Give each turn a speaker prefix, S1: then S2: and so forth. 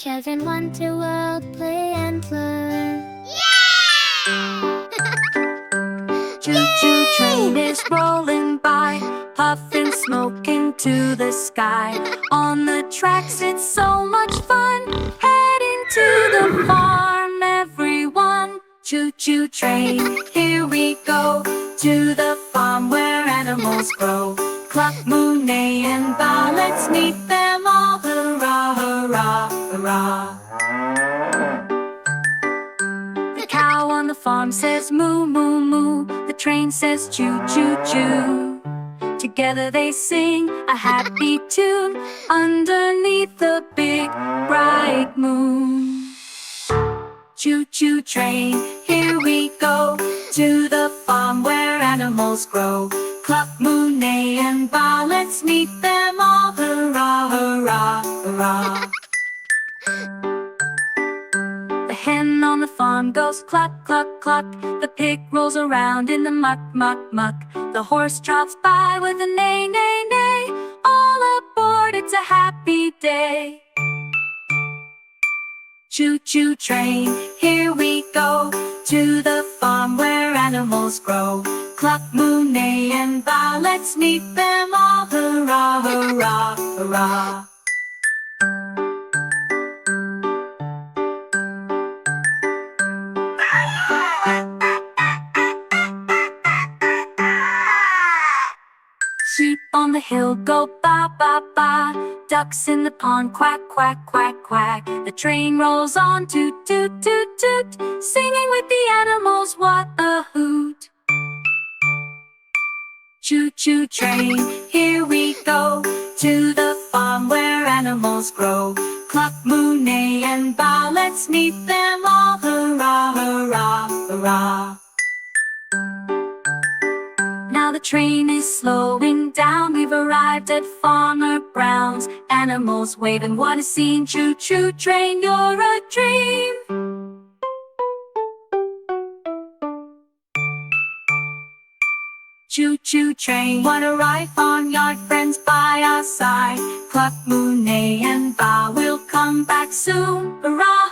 S1: Kevin went to World Play and Learn.
S2: Choo-choo train is rolling by, puffing smoke into the sky. On the tracks it's so much fun, heading to the farm everyone. Choo-choo train, here we go, to the farm where animals grow. Cluck, moo, neigh and bow, let's meet them all. Hurrah, hurrah, hurrah. The cow on the farm says moo, moo, moo. The train says choo, choo, choo. Together they sing a happy tune underneath the big bright moon. Choo-choo train, here we go, to the farm where animals grow. Cluck, moo, neigh and bow, let's meet them all. Hurrah, hurrah, hurrah. The hen on the farm goes cluck, cluck, cluck. The pig rolls around in the muck, muck, muck. The horse trots by with a neigh, neigh, neigh. All aboard, it's a happy day. Choo-choo train, here we go, to the farm where animals grow. Cluck, moo, neigh and bow, let's meet them all. Hurrah, hurrah, hurrah. Sheep on the hill go ba, ba, ba. Ducks in the pond quack, quack, quack, quack. The train rolls on toot, toot, toot, toot. Singing with the animals, what a hoot. Choo-choo train, here we go, to the farm where animals grow. Cluck, moo, neigh and bow, let's meet them all. Hurrah, hurrah, hurrah. Now the train is slowing down, we've arrived at Farmer Brown's. Animals waving, what a scene. Choo-choo train, you're a dream. Choo-choo train, what a ride. Farmyard friends by our side. Cluck, moo, neigh and bow, we'll come back soon. Hurrah,